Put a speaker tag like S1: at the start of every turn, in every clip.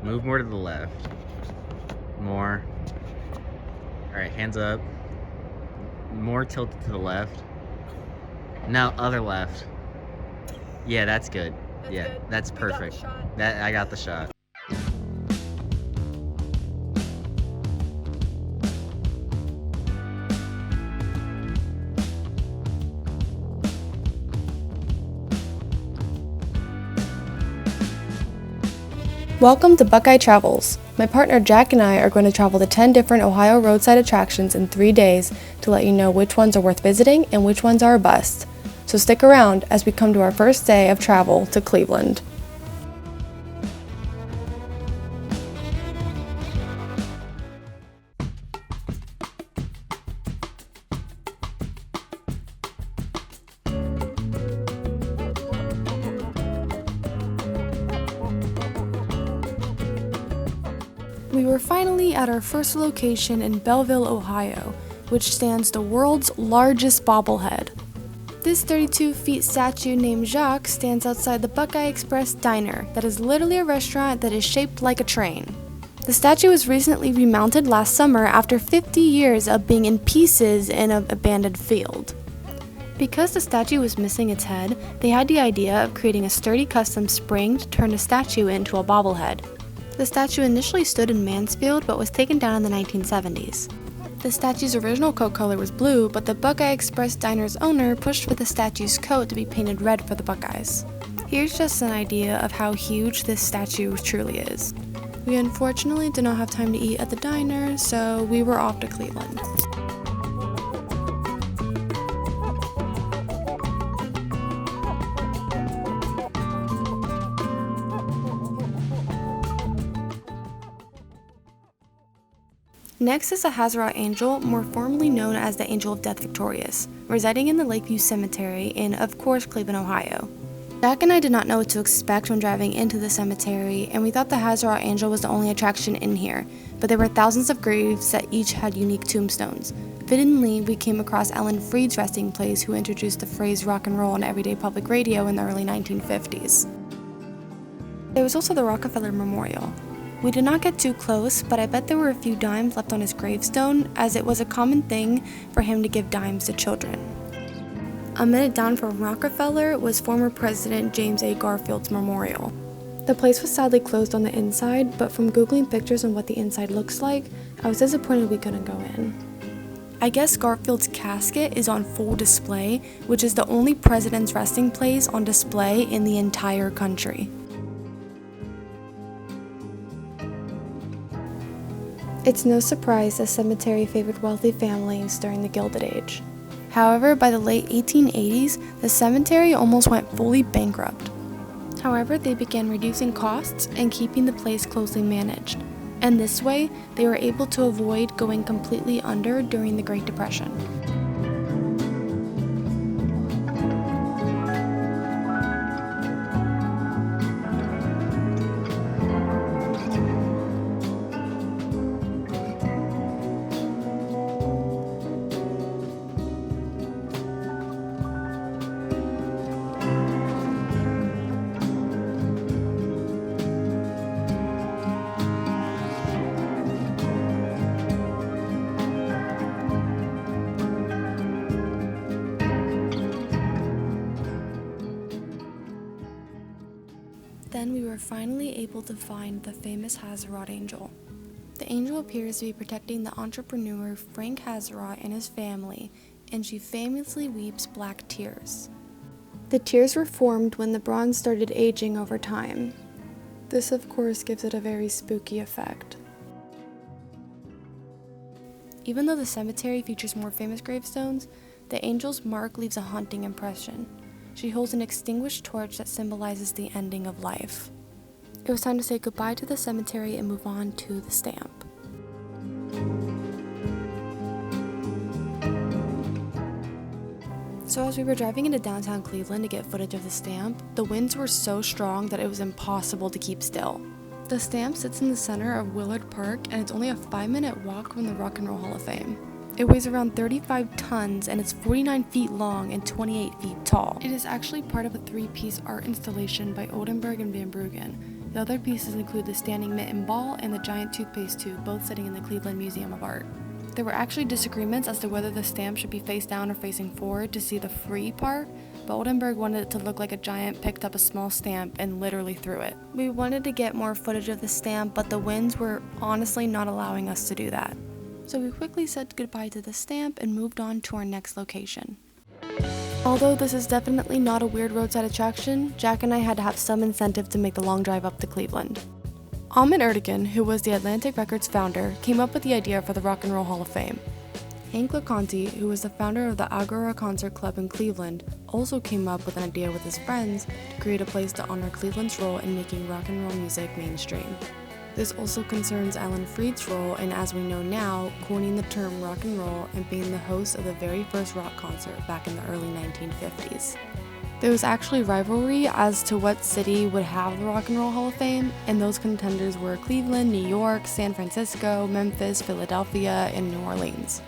S1: Move more to the left. More. Alright, hands up. More tilted to the left. Now other left. Yeah, that's good. That's perfect. I got the shot.
S2: Welcome to Buckeye Travels. My partner Jack and I are going to travel to 10 different Ohio roadside attractions in 3 days to let you know which ones are worth visiting and which ones are a bust. So stick around as we come to our first day of travel to Cleveland. We were finally at our first location in Belleville, Ohio, which stands the world's largest bobblehead. This 32-foot statue named Jacques stands outside the Buckeye Express Diner that is literally a restaurant that is shaped like a train. The statue was recently remounted last summer after 50 years of being in pieces in an abandoned field. Because the statue was missing its head, they had the idea of creating a sturdy custom spring to turn the statue into a bobblehead. The statue initially stood in Mansfield but was taken down in the 1970s. The statue's original coat color was blue, but the Buckeye Express Diner's owner pushed for the statue's coat to be painted red for the Buckeyes. Here's just an idea of how huge this statue truly is. We unfortunately did not have time to eat at the diner, so we were off to Cleveland. Next is the Hazarat Angel, more formally known as the Angel of Death Victorious, residing in the Lakeview Cemetery in, of course, Cleveland, Ohio. Jack and I did not know what to expect when driving into the cemetery, and we thought the Hazarat Angel was the only attraction in here, but there were thousands of graves that each had unique tombstones. Fittingly, we came across Ellen Freed's resting place, who introduced the phrase rock and roll on everyday public radio in the early 1950s. There was also the Rockefeller Memorial. We did not get too close, but I bet there were a few dimes left on his gravestone, as it was a common thing for him to give dimes to children. A minute down from Rockefeller was former President James A. Garfield's memorial. The place was sadly closed on the inside, but from Googling pictures on what the inside looks like, I was disappointed we couldn't go in. I guess Garfield's casket is on full display, which is the only president's resting place on display in the entire country. It's no surprise the cemetery favored wealthy families during the Gilded Age. However, by the late 1880s, the cemetery almost went fully bankrupt. However, they began reducing costs and keeping the place closely managed. And this way, they were able to avoid going completely under during the Great Depression. Then we were finally able to find the famous Hazarat Angel. The angel appears to be protecting the entrepreneur Frank Hazarat and his family, and she famously weeps black tears. The tears were formed when the bronze started aging over time. This, of course, gives it a very spooky effect. Even though the cemetery features more famous gravestones, the angel's mark leaves a haunting impression. She holds an extinguished torch that symbolizes the ending of life. It was time to say goodbye to the cemetery and move on to the stamp. So as we were driving into downtown Cleveland to get footage of the stamp, the winds were so strong that it was impossible to keep still. The stamp sits in the center of Willard Park, and it's only a 5-minute walk from the Rock and Roll Hall of Fame. It weighs around 35 tons and it's 49 feet long and 28 feet tall. It is actually part of a 3-piece art installation by Oldenburg and Van Bruggen. The other pieces include the standing mitt and ball and the giant toothpaste tube, both sitting in the Cleveland Museum of Art. There were actually disagreements as to whether the stamp should be face down or facing forward to see the free part, but Oldenburg wanted it to look like a giant picked up a small stamp and literally threw it. We wanted to get more footage of the stamp, but the winds were honestly not allowing us to do that. So we quickly said goodbye to the stamp and moved on to our next location. Although this is definitely not a weird roadside attraction, Jack and I had to have some incentive to make the long drive up to Cleveland. Ahmet Ertegun, who was the Atlantic Records founder, came up with the idea for the Rock and Roll Hall of Fame. Hank LeConte, who was the founder of the Agora Concert Club in Cleveland, also came up with an idea with his friends to create a place to honor Cleveland's role in making rock and roll music mainstream. This also concerns Alan Freed's role in, as we know now, coining the term rock and roll and being the host of the very first rock concert back in the early 1950s. There was actually rivalry as to what city would have the Rock and Roll Hall of Fame, and those contenders were Cleveland, New York, San Francisco, Memphis, Philadelphia, and New Orleans.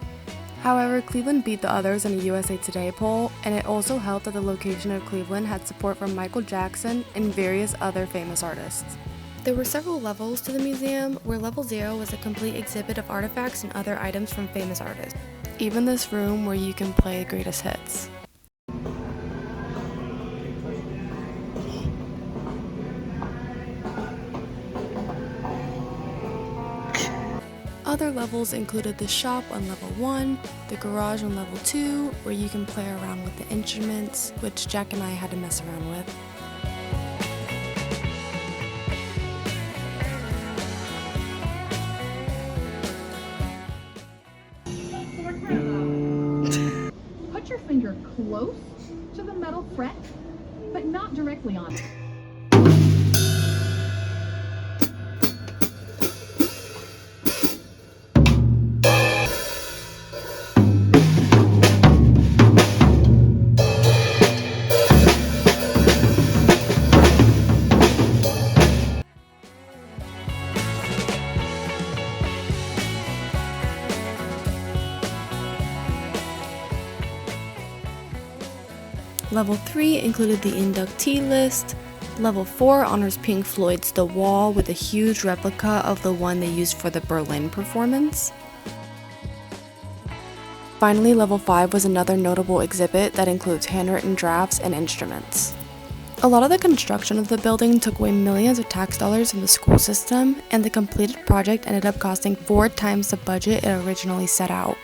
S2: However, Cleveland beat the others in a USA Today poll, and it also helped that the location of Cleveland had support from Michael Jackson and various other famous artists. There were several levels to the museum, where level 0 was a complete exhibit of artifacts and other items from famous artists. Even this room where you can play greatest hits. Other levels included the shop on level 1, the garage on level 2, where you can play around with the instruments, which Jack and I had to mess around with.
S3: Put your finger close to the metal fret, but not directly on it.
S2: Level 3 included the inductee list. Level 4 honors Pink Floyd's The Wall with a huge replica of the one they used for the Berlin performance. Finally, Level 5 was another notable exhibit that includes handwritten drafts and instruments. A lot of the construction of the building took away millions of tax dollars from the school system, and the completed project ended up costing 4 times the budget it originally set out.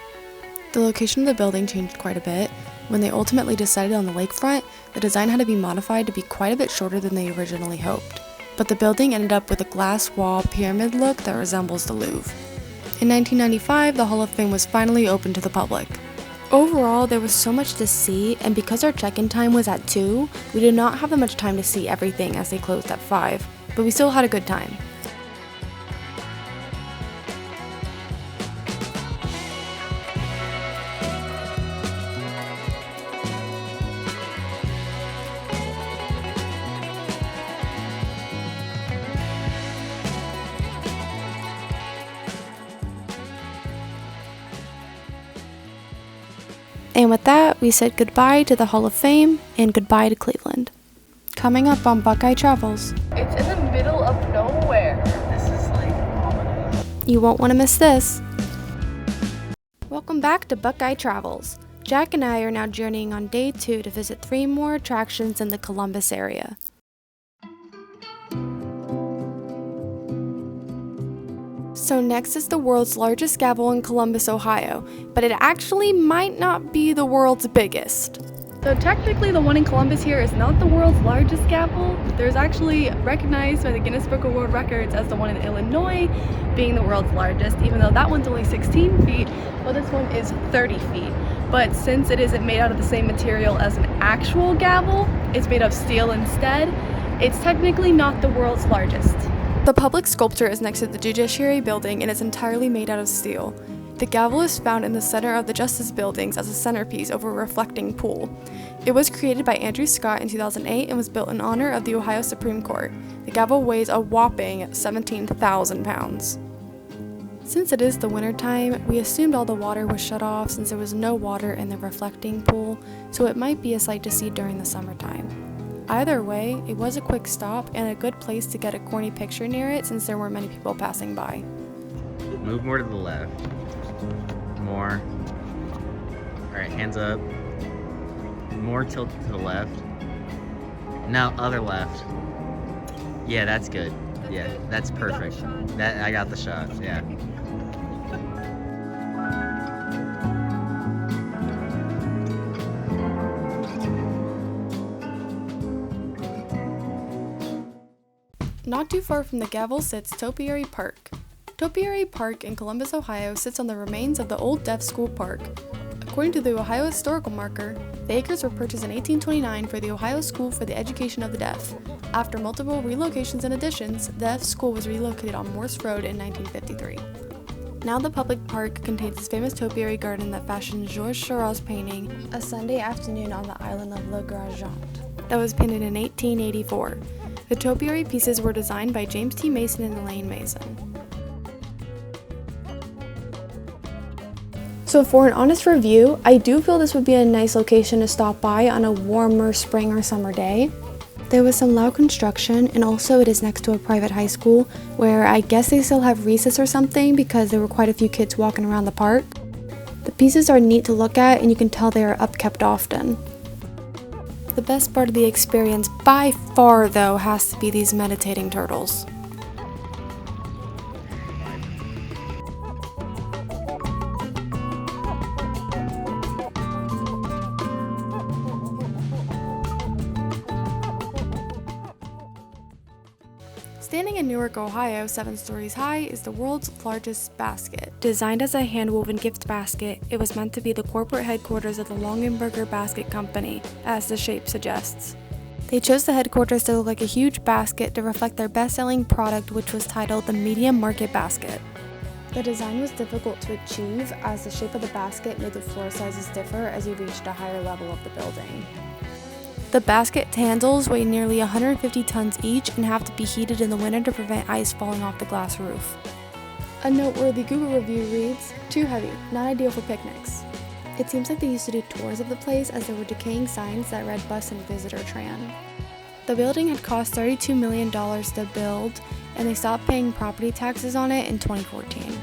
S2: The location of the building changed quite a bit. When they ultimately decided on the lakefront, the design had to be modified to be quite a bit shorter than they originally hoped. But the building ended up with a glass wall pyramid look that resembles the Louvre. In 1995, the Hall of Fame was finally open to the public. Overall, there was so much to see, and because our check-in time was at 2, we did not have that much time to see everything as they closed at 5, but we still had a good time. And with that, we said goodbye to the Hall of Fame and goodbye to Cleveland. Coming up on Buckeye Travels.
S4: It's in the middle of nowhere.
S1: This is like ominous.
S2: You won't want to miss this. Welcome back to Buckeye Travels. Jack and I are now journeying on day 2 to visit 3 more attractions in the Columbus area. So next is the world's largest gavel in Columbus, Ohio, but it actually might not be the world's biggest.
S4: So technically the one in Columbus here is not the world's largest gavel. There's actually recognized by the Guinness Book of World Records as the one in Illinois being the world's largest, even though that one's only 16 feet, well this one is 30 feet. But since it isn't made out of the same material as an actual gavel, it's made of steel instead, it's technically not the world's largest.
S2: The public sculpture is next to the Judiciary Building and is entirely made out of steel. The gavel is found in the center of the Justice Buildings as a centerpiece over a reflecting pool. It was created by Andrew Scott in 2008 and was built in honor of the Ohio Supreme Court. The gavel weighs a whopping 17,000 pounds. Since it is the winter time, we assumed all the water was shut off since there was no water in the reflecting pool, so it might be a sight to see during the summertime. Either way, it was a quick stop and a good place to get a corny picture near it since there weren't many people passing by.
S1: Move more to the left. More. Alright, hands up. More tilted to the left. Now other left. Yeah, that's good. Yeah, that's perfect. That I got the shot, yeah.
S2: Not too far from the gavel sits Topiary Park. Topiary Park in Columbus, Ohio sits on the remains of the old deaf school park. According to the Ohio Historical Marker, the acres were purchased in 1829 for the Ohio School for the Education of the Deaf. After multiple relocations and additions, the deaf school was relocated on Morse Road in 1953. Now the public park contains this famous topiary garden that fashioned Georges Seurat's painting, A Sunday Afternoon on the Island of La Grand'Jatte, that was painted in 1884. The topiary pieces were designed by James T. Mason and Elaine Mason. So for an honest review, I do feel this would be a nice location to stop by on a warmer spring or summer day. There was some loud construction, and also it is next to a private high school where I guess they still have recess or something because there were quite a few kids walking around the park. The pieces are neat to look at and you can tell they are upkept often. The best part of the experience by far though has to be these meditating turtles. Standing in Newark, Ohio, 7 stories high, is the world's largest basket. Designed as a hand-woven gift basket, it was meant to be the corporate headquarters of the Longenberger Basket Company, as the shape suggests. They chose the headquarters to look like a huge basket to reflect their best-selling product, which was titled the Medium Market Basket. The design was difficult to achieve, as the shape of the basket made the floor sizes differ as you reached a higher level of the building. The basket handles weigh nearly 150 tons each and have to be heated in the winter to prevent ice falling off the glass roof. A noteworthy Google review reads, "Too heavy, not ideal for picnics." It seems like they used to do tours of the place as there were decaying signs that read bus and visitor tran. The building had cost $32 million to build, and they stopped paying property taxes on it in 2014.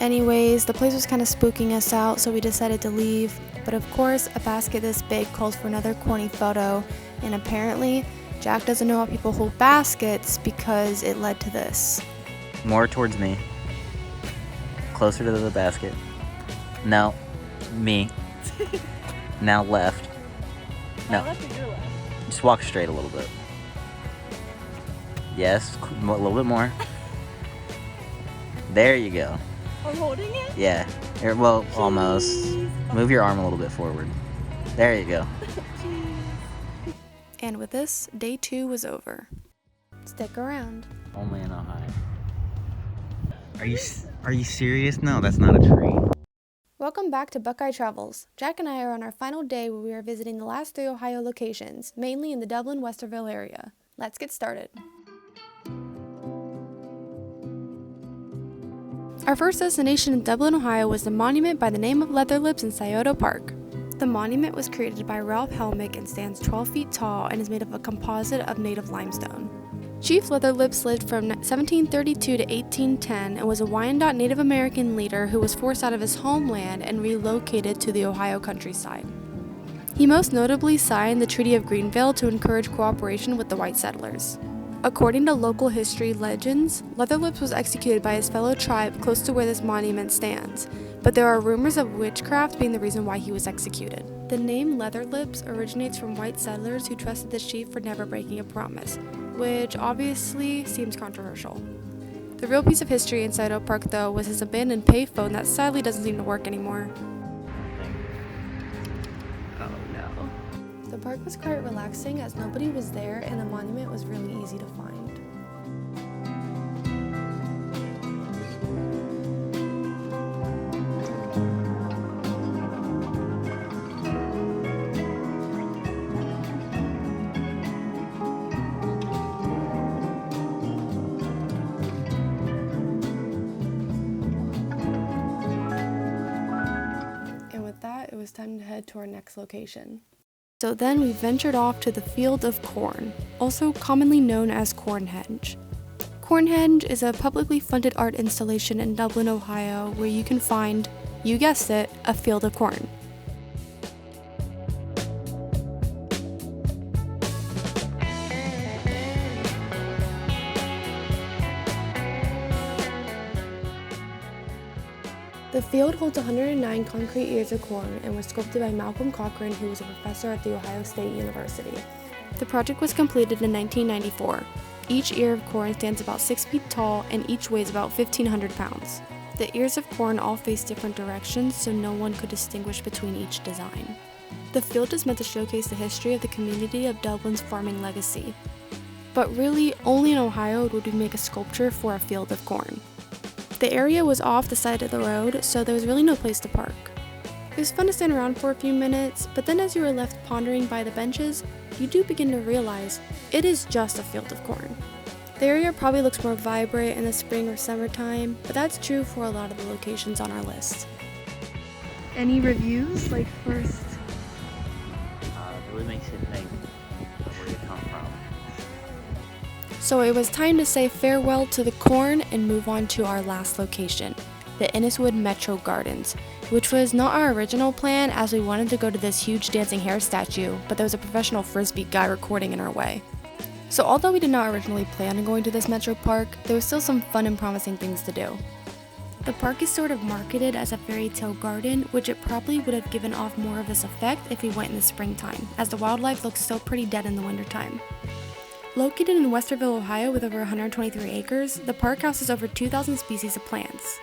S2: Anyways, the place was kind of spooking us out, so we decided to leave. But of course, a basket this big calls for another corny photo, and apparently, Jack doesn't know how people hold baskets because it led to this.
S1: More towards me. Closer to the basket. No. Me. Now left. No.
S4: Left or your left?
S1: Just walk straight a little bit. Yes, a little bit more. There you go.
S4: I'm holding it?
S1: Yeah. Well, almost. Move your arm a little bit forward. There you go.
S2: And with this, day 2 was over. Stick around.
S1: Only in Ohio. Are you serious? No, that's not a tree.
S2: Welcome back to Buckeye Travels. Jack and I are on our final day where we are visiting the last 3 Ohio locations, mainly in the Dublin-Westerville area. Let's get started. Our first destination in Dublin, Ohio was the monument by the name of Leatherlips in Scioto Park. The monument was created by Ralph Helmick and stands 12 feet tall and is made of a composite of native limestone. Chief Leatherlips lived from 1732 to 1810 and was a Wyandot Native American leader who was forced out of his homeland and relocated to the Ohio countryside. He most notably signed the Treaty of Greenville to encourage cooperation with the white settlers. According to local history legends, Leatherlips was executed by his fellow tribe close to where this monument stands, but there are rumors of witchcraft being the reason why he was executed. The name Leatherlips originates from white settlers who trusted the chief for never breaking a promise, which obviously seems controversial. The real piece of history in Scioto Park, though, was his abandoned payphone that sadly doesn't seem to work anymore.
S4: Oh no.
S2: The park was quite relaxing as nobody was there and the monument was really easy to find. time to head to our next location. So then we ventured off to the Field of Corn, also commonly known as Cornhenge. Cornhenge is a publicly funded art installation in Dublin, Ohio, where you can find, you guessed it, a field of corn. The field holds 109 concrete ears of corn and was sculpted by Malcolm Cochran, who was a professor at The Ohio State University. The project was completed in 1994. Each ear of corn stands about 6 feet tall and each weighs about 1,500 pounds. The ears of corn all face different directions, so no one could distinguish between each design. The field is meant to showcase the history of the community of Dublin's farming legacy. But really, only in Ohio would we make a sculpture for a field of corn. The area was off the side of the road, so there was really no place to park. It was fun to stand around for a few minutes, but then as you were left pondering by the benches, you do begin to realize it is just a field of corn. The area probably looks more vibrant in the spring or summertime, but that's true for a lot of the locations on our list.
S4: Any reviews? Like first?
S1: It really makes you think of where you come from.
S2: So it was time to say farewell to the corn and move on to our last location, the Inniswood Metro Gardens, which was not our original plan as we wanted to go to this huge dancing hare statue, but there was a professional frisbee guy recording in our way. So although we did not originally plan on going to this metro park, there was still some fun and promising things to do. The park is sort of marketed as a fairy tale garden, which it probably would have given off more of this effect if we went in the springtime, as the wildlife looks so pretty dead in the wintertime. Located in Westerville, Ohio with over 123 acres, the park houses over 2,000 species of plants.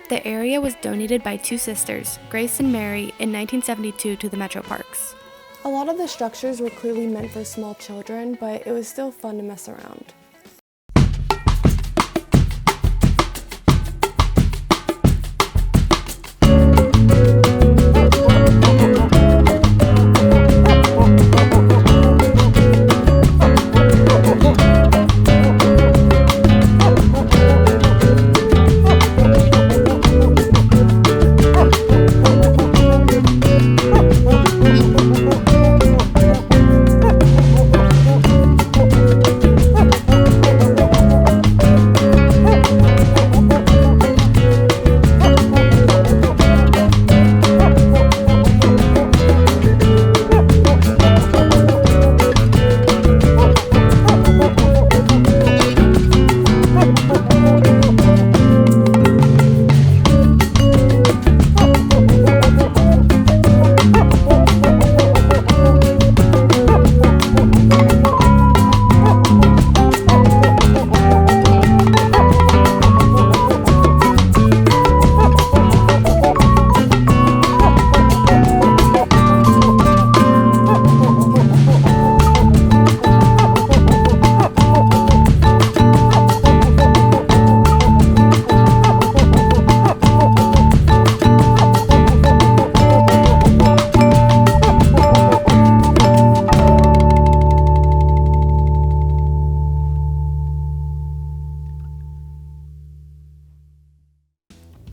S2: The area was donated by two sisters, Grace and Mary, in 1972 to the Metro Parks. A lot of the structures were clearly meant for small children, but it was still fun to mess around.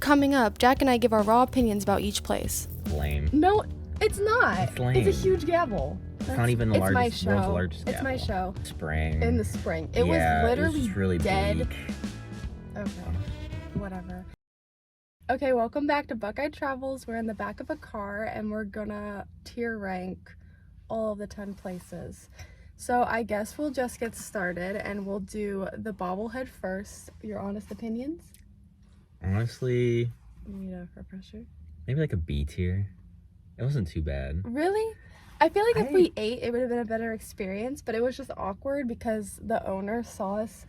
S2: Coming up, Jack and I give our raw opinions about each place.
S1: Lame.
S4: No, it's not.
S1: It's lame.
S4: It's a huge gavel.
S1: It's not even the
S4: it's my
S1: largest, world's
S4: show.
S1: largest
S4: It's my show.
S1: Spring.
S4: In the spring. It
S1: Yeah,
S4: was literally
S1: it was really
S4: dead.
S1: bleak.
S4: Okay, whatever. Okay, welcome back to Buckeye Travels. We're in the back of a car and we're gonna tier rank all of the 10 places. So I guess we'll just get started and we'll do the bobblehead first. Your honest opinions?
S1: Honestly,
S4: You need a refresher.
S1: maybe like a B tier. It wasn't too bad.
S4: Really? I feel like if we ate, it would have been a better experience, but it was just awkward because the owner saw us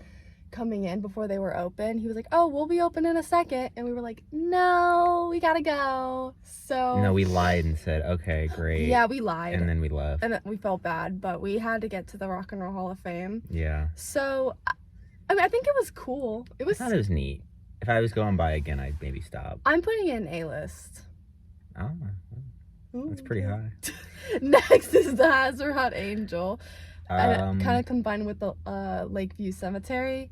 S4: coming in before they were open. He was like, oh, we'll be open in a second. And we were like, no, we gotta go. So
S1: No, we lied and said, okay, great.
S4: yeah, we lied.
S1: And then we left.
S4: And we felt bad, but we had to get to the Rock and Roll Hall of Fame.
S1: Yeah.
S4: So, I mean, I think it was cool. It
S1: I
S4: was.
S1: thought it was neat. If I was going by again, I'd maybe stop.
S4: I'm putting it in A-list.
S1: Oh, that's pretty high.
S4: Next is the Hazard Angel. And kind
S1: Um,
S4: of combined with the Lakeview Cemetery.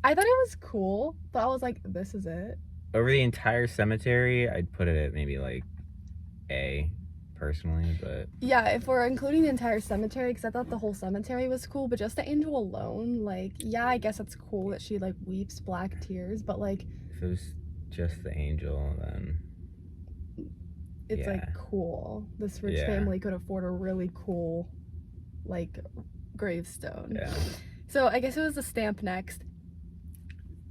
S4: I thought it was cool, but I was like, this is it.
S1: over the entire cemetery, I'd put it at maybe like A. personally, but
S4: Yeah, if we're including the entire cemetery, because I thought the whole cemetery was cool, but just the angel alone, like, yeah, I guess it's cool that she, like, weeps black tears, but, like...
S1: if it was just the angel, then...
S4: It's,
S1: yeah.
S4: like, cool. This rich
S1: Yeah.
S4: family could afford a really cool, like, gravestone.
S1: Yeah.
S4: So, I guess it was the stamp next.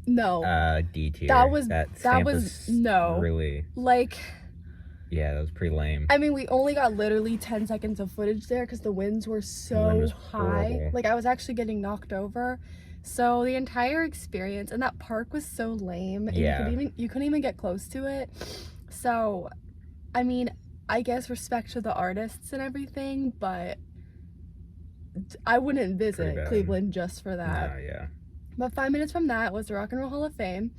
S4: No.
S1: D tier.
S4: That was no.
S1: Really...
S4: Like...
S1: Yeah, that was pretty lame.
S4: I mean, we only got literally 10 seconds of footage there because the winds were so high.
S1: Horrible.
S4: Like, I was actually getting knocked over. So the entire experience, and that park was so lame. And
S1: Yeah.
S4: you couldn't even get close to it. So, I mean, I guess respect to the artists and everything, but I wouldn't visit Cleveland just for that.
S1: No, yeah.
S4: But 5 minutes from that was the Rock and Roll Hall of Fame.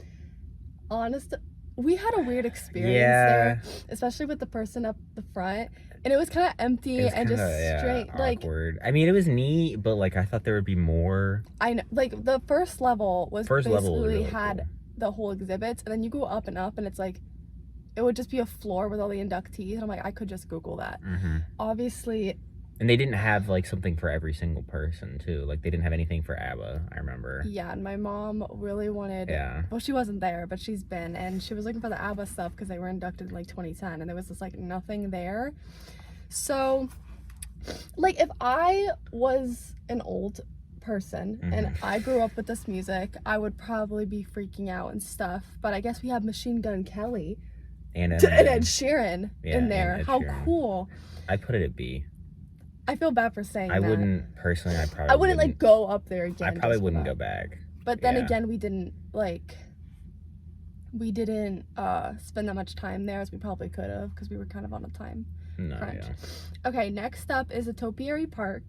S4: We had a weird experience there, especially with the person up the front, and it was kind of empty and just straight, like,
S1: awkward. I mean, it was neat, but like I thought there would be more.
S4: I know, like the first level was basically
S1: really
S4: had
S1: cool.
S4: the whole exhibits, and then you go up, and it's like it would just be a floor with all the inductees, and I'm like, I could just Google that.
S1: Mm-hmm.
S4: Obviously.
S1: And they didn't have like something for every single person too. Like they didn't have anything for ABBA, I remember.
S4: Yeah, and my mom really wanted.
S1: Yeah.
S4: Well, she wasn't there, but she's been, and she was looking for the ABBA stuff because they were inducted in like 2010, and there was just like nothing there. So, like, if I was an old person and I grew up with this music, I would probably be freaking out and stuff. But I guess we have Machine Gun Kelly
S1: and
S4: Ed Sheeran in there.
S1: Ed
S4: How
S1: Sheeran.
S4: cool!
S1: I put it at B.
S4: I feel bad for saying
S1: I
S4: that.
S1: wouldn't personally.
S4: I wouldn't like go up there again.
S1: I probably wouldn't go back.
S4: But then again, we didn't spend that much time there as we probably could have because we were kind of on a time crunch.
S1: Yeah.
S4: Okay, next up is a topiary park.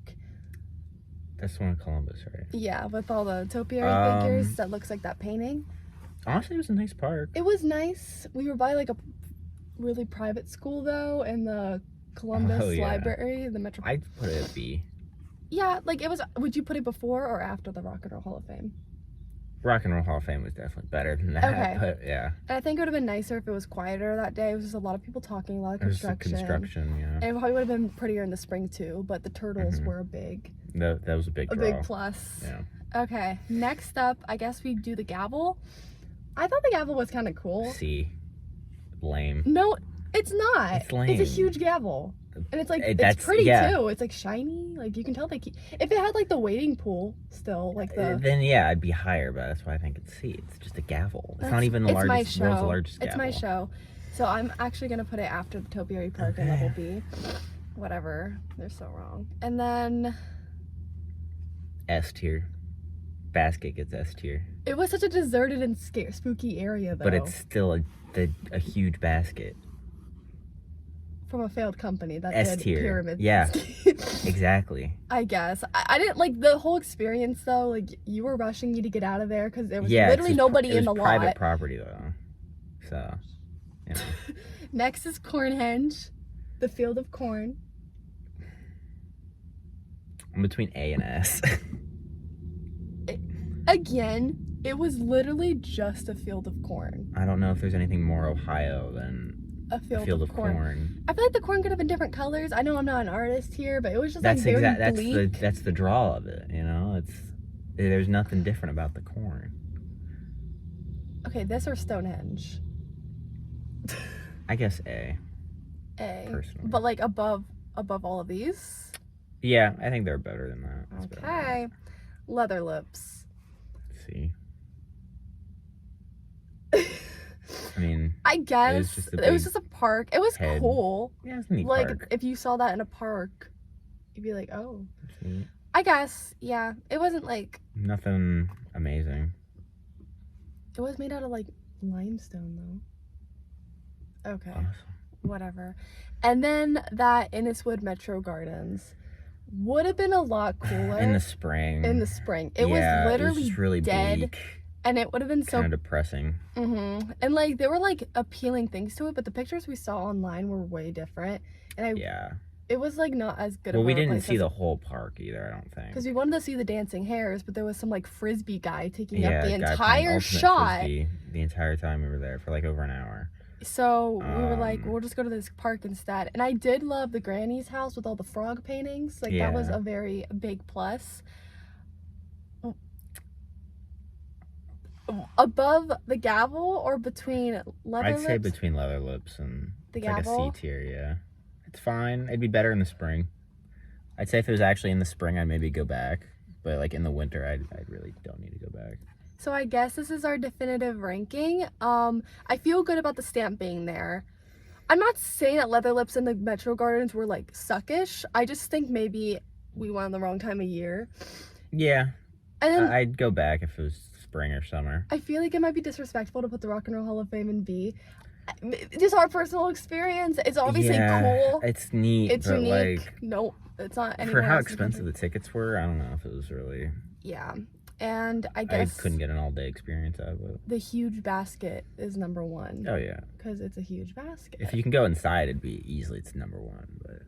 S1: That's the one in Columbus, right?
S4: Yeah, with all the topiary figures that looks like that painting.
S1: Honestly, it was a nice park.
S4: It was nice. We were by like a really private school though in the Columbus Library, the Metro.
S1: I'd put it at B.
S4: Yeah, like it was. Would you put it before or after the Rock and Roll Hall of Fame?
S1: Rock and Roll Hall of Fame was definitely better than that.
S4: Okay.
S1: But yeah.
S4: And I think it would have been nicer if it was quieter that day. It was just a lot of people talking, a lot of construction.
S1: Yeah.
S4: And it probably would have been prettier in the spring too, but the turtles were a big
S1: That was a big draw.
S4: big plus.
S1: Yeah.
S4: Okay, next up, I guess we do the gavel. I thought the gavel was kind of cool.
S1: C. Lame.
S4: No, it's not.
S1: It's lame.
S4: It's a huge gavel. And it's like, it's pretty too. It's like shiny. Like you can tell if it had like the waiting pool still, like the.
S1: Then yeah, I'd be higher, but that's why I think it's C. It's just a gavel. It's not even the world's largest gavel.
S4: It's my show. So I'm actually going to put it after the Topiary Park in level B. Whatever. They're so wrong. And then.
S1: S tier. Basket gets S tier.
S4: It was such a deserted and spooky area though.
S1: But it's still a huge basket.
S4: From a failed company that
S1: S
S4: did
S1: tier.
S4: pyramids.
S1: Yeah. Exactly.
S4: I guess. I didn't like the whole experience though. Like you were rushing me to get out of there because there was literally nobody in the lot.
S1: It was private property though. So, you know.
S4: Next is Cornhenge, the field of corn.
S1: I'm between A and S.
S4: Again, it was literally just a field of corn.
S1: I don't know if there's anything more Ohio than
S4: a field of corn. I feel like the corn could have been different colors. I know I'm not an artist here, but it was just
S1: that's
S4: like very bleak.
S1: That's the draw of it, you know? There's nothing different about the corn.
S4: Okay, this or Stonehenge?
S1: I guess A.
S4: A.
S1: Personally.
S4: But like above all of these?
S1: Yeah, I think they're better than that.
S4: Okay. Leather Lips.
S1: C. I mean,
S4: I guess it was just a park. It was cool.
S1: Yeah, it's a neat
S4: like
S1: park.
S4: if you saw that in a park, you'd be like, oh.
S1: That's neat.
S4: I guess, yeah. It wasn't like
S1: nothing amazing.
S4: It was made out of like limestone though. Okay.
S1: Awesome.
S4: Whatever. And then that Inniswood Metro Gardens would have been a lot cooler
S1: in the spring.
S4: It was literally
S1: it was just really
S4: dead.
S1: Bleak.
S4: And it would have been so
S1: kind of depressing.
S4: And like there were like appealing things to it, but the pictures we saw online were way different. And it was like not as good.
S1: Well, we didn't see the whole park either, I don't think.
S4: Because we wanted to see the dancing hares, but there was some like frisbee guy taking up the entire shot.
S1: Frisbee the entire time we were there for like over an hour.
S4: So we were like, we'll just go to this park instead. And I did love the granny's house with all the frog paintings. Like, that was
S1: Yeah.
S4: a very big plus. Above the gavel or between leather
S1: I'd
S4: lips?
S1: say between leather lips and
S4: The
S1: it's like a
S4: gavel?
S1: C tier, yeah. It's fine. It'd be better in the spring. I'd say if it was actually in the spring, I'd maybe go back. But like in the winter, I really don't need to go back.
S4: So I guess this is our definitive ranking. I feel good about the stamp being there. I'm not saying that leather lips and the Metro Gardens were like suckish. I just think maybe we went on the wrong time of year.
S1: Yeah.
S4: And then
S1: I'd go back if it was spring or summer.
S4: I feel like it might be disrespectful to put the Rock and Roll Hall of Fame in B. Just our personal experience. It's obviously cool.
S1: It's neat.
S4: It's
S1: but
S4: unique.
S1: like
S4: No, it's not
S1: for
S4: anywhere
S1: how
S4: else in the
S1: expensive
S4: country.
S1: the tickets were, I don't know if it was really.
S4: Yeah. And I
S1: I
S4: guess
S1: couldn't get an all-day experience out of it.
S4: the huge basket is number one.
S1: Oh yeah.
S4: Because it's a huge basket.
S1: If you can go inside, it'd be easily it's number one. But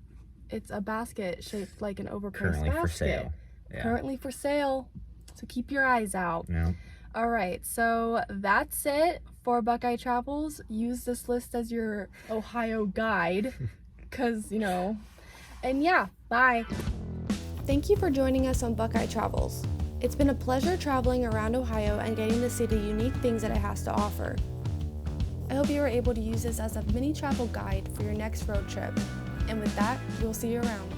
S4: It's a basket shaped like an overpriced
S1: currently
S4: basket.
S1: for sale. Yeah.
S4: Currently for sale. So keep your eyes out.
S1: Yeah.
S4: All right, so that's it for Buckeye Travels. Use this list as your Ohio guide because, you know, and yeah, bye.
S2: Thank you for joining us on Buckeye Travels. It's been a pleasure traveling around Ohio and getting to see the unique things that it has to offer. I hope you were able to use this as a mini travel guide for your next road trip. And with that, we'll see you around.